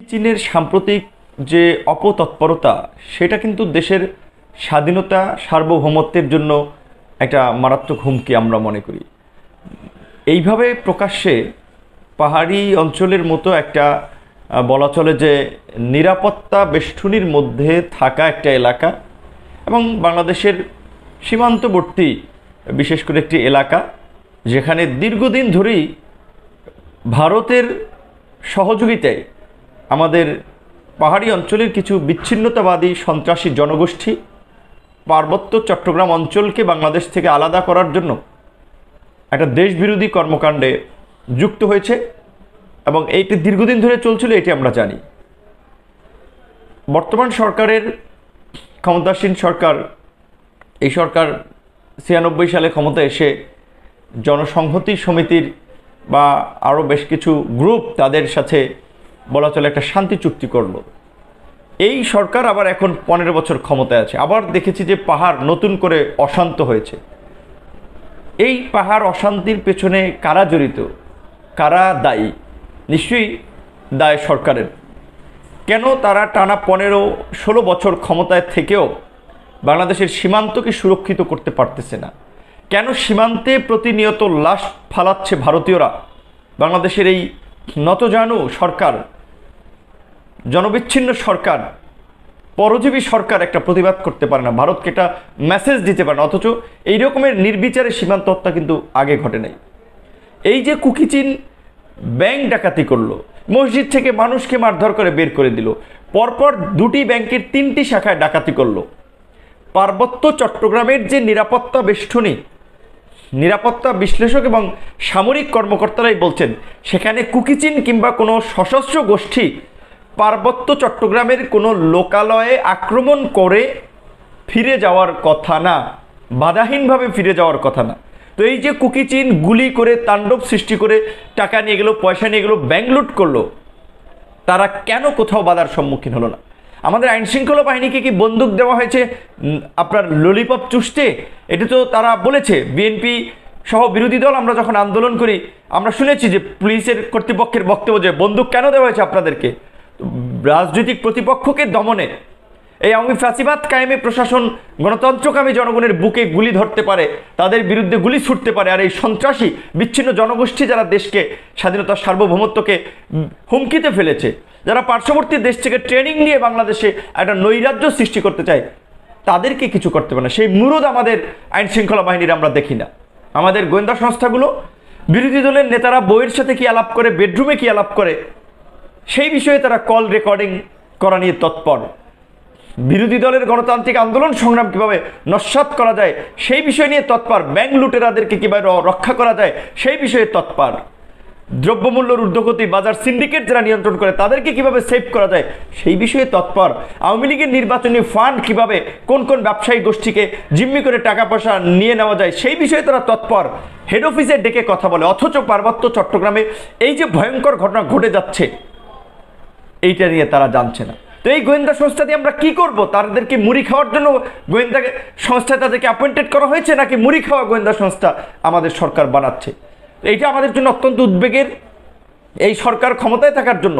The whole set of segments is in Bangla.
চীনের সাম্প্রতিক যে অপতৎপরতা সেটা কিন্তু দেশের স্বাধীনতা সার্বভৌমত্বের জন্য একটা মারাত্মক হুমকি আমরা মনে করি। এইভাবে প্রকাশ্যে পাহাড়ি অঞ্চলের মতো একটা বলা চলে যে নিরাপত্তা বেষ্টনীর মধ্যে থাকা একটা এলাকা এবং বাংলাদেশের সীমান্তবর্তী বিশেষ করে একটি এলাকা যেখানে দীর্ঘদিন ধরেই ভারতের সহযোগিতায় আমাদের পাহাড়ি অঞ্চলের কিছু বিচ্ছিন্নতাবাদী সন্ত্রাসী জনগোষ্ঠী পার্বত্য চট্টগ্রাম অঞ্চলকে বাংলাদেশ থেকে আলাদা করার জন্য একটা দেশবিরোধী কর্মকাণ্ডে যুক্ত হয়েছে এবং এইটি দীর্ঘদিন ধরে চলছিল, এটি আমরা জানি। বর্তমান সরকারের ক্ষমতাসীন সরকার, এই সরকার 96 সালে ক্ষমতায় এসে জনসংহতি সমিতির বা আরও বেশ কিছু গ্রুপ তাদের সাথে বলা চলে একটা শান্তি চুক্তি করলো। এই সরকার আবার এখন 15 বছর ক্ষমতায় আছে, আবার দেখেছি যে পাহাড় নতুন করে অশান্ত হয়েছে। এই পাহাড় অশান্তির পেছনে কারা জড়িত, কারা দায়ী? নিশ্চয়ই দায় সরকারের। কেন তারা টানা 15-16 বছর ক্ষমতায় থেকেও বাংলাদেশের সীমান্তকে সুরক্ষিত করতে পারতেছে না? কেন সীমান্তে প্রতিনিয়ত লাশ ফালাচ্ছে ভারতীয়রা? বাংলাদেশের এই নতজানু সরকার, জনবিচ্ছিন্ন সরকার, পরজীবী সরকার একটা প্রতিবাদ করতে পারে না, ভারতকে একটা মেসেজ দিতে পারে না। অথচ এই রকমের নির্বিচারে সীমান্ত হত্যা কিন্তু আগে ঘটে নাই। এই যে কুকিচিন ব্যাংক ডাকাতি করলো, মসজিদ থেকে মানুষকে মারধর করে বের করে দিল, পরপর দুটি ব্যাংকের 3টি শাখায় ডাকাতি করলো, পার্বত্য চট্টগ্রামের যে নিরাপত্তা বেষ্টনী, নিরাপত্তা বিশ্লেষক এবং সামরিক কর্মকর্তারাই বলছেন সেখানে কুকিচিন কিংবা কোনো সশস্ত্র গোষ্ঠী পার্বত্য চট্টগ্রামের কোনো লোকালয়ে আক্রমণ করে ফিরে যাওয়ার কথা না, বাধাহীনভাবে ফিরে যাওয়ার কথা না। তো এই যে কুকিচিন গুলি করে তাণ্ডব সৃষ্টি করে টাকা নিয়ে গেল, পয়সা নিয়ে গেল, ব্যাংক লুট করলো, তারা কেন কোথাও বাধার সম্মুখীন হলো না? আমাদের আইনশৃঙ্খলা বাহিনীকে কি বন্দুক দেওয়া হয়েছে আপনার ললিপপ চুষতে? এটা তো তারা বলেছে। বিএনপি সহ বিরোধী দল আমরা যখন আন্দোলন করি আমরা শুনেছি যে পুলিশের কর্তৃপক্ষের বক্তব্য যে বন্দুক কেন দেওয়া হয়েছে আপনাদেরকে? রাজনৈতিক প্রতিপক্ষকে দমনে, এই আওয়ামী ফ্যাসিবাদ কায়েমে প্রশাসন গণতন্ত্রকামী জনগণের বুকে গুলি ধরতে পারে, তাদের বিরুদ্ধে গুলি ছুটতে পারে। আর এই সন্ত্রাসী বিচ্ছিন্ন জনগোষ্ঠী যারা দেশকে, স্বাধীনতার সার্বভৌমত্বকে হুমকিতে ফেলেছে, যারা পার্শ্ববর্তী দেশ থেকে ট্রেনিং নিয়ে বাংলাদেশে একটা নৈরাজ্য সৃষ্টি করতে চায়, তাদেরকে কিছু করতে পারে না। সেই মুরুদ আমাদের আইন শৃঙ্খলা বাহিনীর আমরা দেখি না। আমাদের গোয়েন্দা সংস্থাগুলো, বিরোধী দলের নেতারা বইয়ের সাথে কি আলাপ করে, বেডরুমে কি আলাপ করে, সেই বিষয়ে তারা কল রেকর্ডিং করা নিয়ে তৎপর। বিরোধী দলের গণতান্ত্রিক আন্দোলন সংগ্রাম কীভাবে নস্যাৎ করা যায় সেই বিষয় নিয়ে তৎপর। ব্যাংক লুটেরাদেরকে কীভাবে রক্ষা করা যায় সেই বিষয়ে তৎপর। দ্রব্যমূল্যের ঊর্ধ্বগতি, বাজার সিন্ডিকেট যারা নিয়ন্ত্রণ করে তাদেরকে কিভাবে সেভ করা যায় সেই বিষয়ে তৎপর। আওয়ামী লীগের নির্বাচনী ফান্ড কিভাবে কোন কোন ব্যবসায়ী গোষ্ঠীকে জিম্মি করে টাকা পয়সা নিয়ে নেওয়া যায় সেই বিষয়ে তারা তৎপর। হেড অফিসে ডেকে কথা বলে। অথচ পার্বত্য চট্টগ্রামে এই যে ভয়ঙ্কর ঘটনা ঘটে যাচ্ছে এইটা নিয়ে তারা জানছে না। তো এই গোয়েন্দা সংস্থা দিয়ে আমরা কি করব? তাদেরকে মুড়ি খাওয়ার জন্য গোয়েন্দা সংস্থা তাদেরকে অ্যাপয়েন্টেড করা হয়েছে, নাকি মুড়ি খাওয়া গোয়েন্দা সংস্থা আমাদের সরকার বানাচ্ছে? এইটা আমাদের জন্য অত্যন্ত উদ্বেগের। এই সরকার ক্ষমতায় থাকার জন্য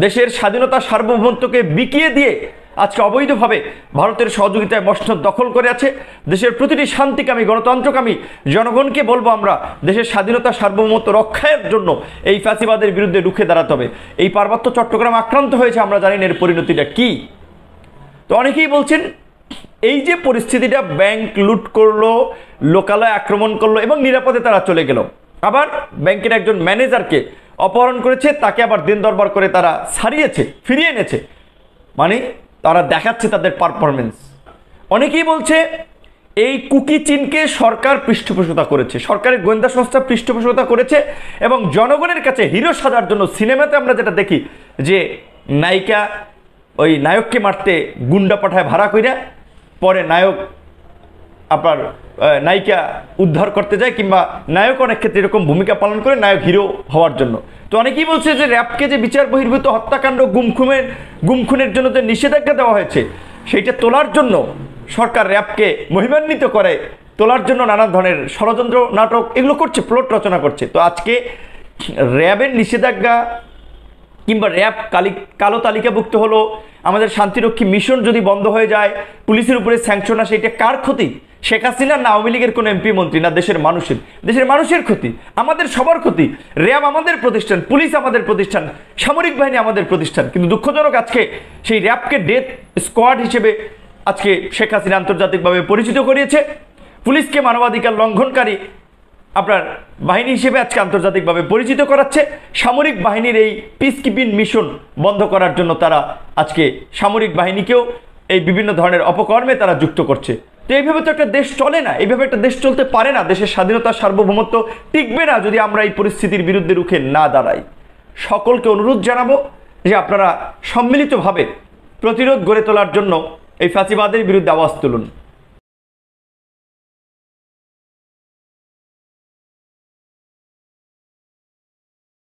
দেশের স্বাধীনতা সার্বভৌমত্বকে বিকিয়ে দিয়ে আজকে অবৈধভাবে ভারতের সহযোগিতায় মসনদ দখল করে আছে। দেশের প্রতিটি শান্তিকামী গণতন্ত্রকামী জনগণকে বলবো আমরা দেশের স্বাধীনতা সার্বভৌমত্ব রক্ষার জন্য এই ফ্যাসিবাদের বিরুদ্ধে রুখে দাঁড়াতে হবে। এই পার্বত্য চট্টগ্রাম আক্রান্ত হয়েছে, আমরা জানি না এর পরিণতিটা কি। তো অনেকেই বলছেন এই যে পরিস্থিতিটা, ব্যাংক লুট করলো, লোকালয় আক্রমণ করলো এবং নিরাপদে তারা চলে গেল, আবার ব্যাংকের একজন ম্যানেজারকে অপহরণ করেছে, তাকে আবার দিন দরবার করে তারা ছাড়িয়েছে, ফিরিয়ে এনেছে, মানে তারা দেখাচ্ছে তাদের পারফরমেন্স। অনেকেই বলছে এই কুকিচিনকে সরকার পৃষ্ঠপোষকতা করেছে, সরকারের গোয়েন্দা সংস্থা পৃষ্ঠপোষকতা করেছে এবং জনগণের কাছে হিরো সাজার জন্য। সিনেমাতে আমরা যেটা দেখি যে নায়িকা ওই নায়ককে মারতে গুন্ডা পাঠায় ভাড়া কইরা, পরে নায়ক আপনার নায়িকা উদ্ধার করতে যায়, কিংবা নায়ক অনেক ক্ষেত্রে এরকম ভূমিকা পালন করে নায়ক হিরো হওয়ার জন্য। তো অনেকেই বলছে যে র্যাবকে যে বিচার বহির্ভূত হত্যাকাণ্ড, গুমখুনের জন্য যে নিষেধাজ্ঞা দেওয়া হয়েছে সেইটা তোলার জন্য সরকার র্যাবকে মহিমান্বিত করে তোলার জন্য নানা ধরনের ষড়যন্ত্র, নাটক এগুলো করছে, প্লট রচনা করছে। তো আজকে র্যাবের নিষেধাজ্ঞা কিংবা র্যাব কালো তালিকাভুক্ত হলো, আমাদের শান্তিরক্ষী মিশন যদি বন্ধ হয়ে যায়, পুলিশের উপরে স্যাংশন আসে, এটা কার ক্ষতি? শেখ হাসিনা না আওয়ামী লীগের কোনো এমপি মন্ত্রী, না দেশের মানুষের ক্ষতি, আমাদের সবার ক্ষতি। র্যাব আমাদের প্রতিষ্ঠান, পুলিশ আমাদের প্রতিষ্ঠান, সামরিক বাহিনী আমাদের প্রতিষ্ঠান, কিন্তু দুঃখজনক আজকে সেই র্যাবকে ডেথ স্কোয়াড হিসেবে আজকে শেখ হাসিনা আন্তর্জাতিকভাবে পরিচিত করিয়েছে, পুলিশকে মানবাধিকার লঙ্ঘনকারী আপনার বাহিনী হিসেবে আজকে আন্তর্জাতিকভাবে পরিচিত করাচ্ছে। সামরিক বাহিনীর এই পিস কিপিং মিশন বন্ধ করার জন্য তারা আজকে সামরিক বাহিনীকেও এই বিভিন্ন ধরনের অপকর্মে তারা যুক্ত করছে। তো এইভাবে তো একটা দেশ চলে না, এইভাবে একটা দেশ চলতে পারে না। দেশের স্বাধীনতা সার্বভৌমত্ব টিকবে না যদি আমরা এই পরিস্থিতির বিরুদ্ধে রুখে না দাঁড়াই। সকলকে অনুরোধ জানাবো যে আপনারা সম্মিলিতভাবে প্রতিরোধ গড়ে তোলার জন্য এই ফ্যাসিবাদের বিরুদ্ধে আওয়াজ তুলুন।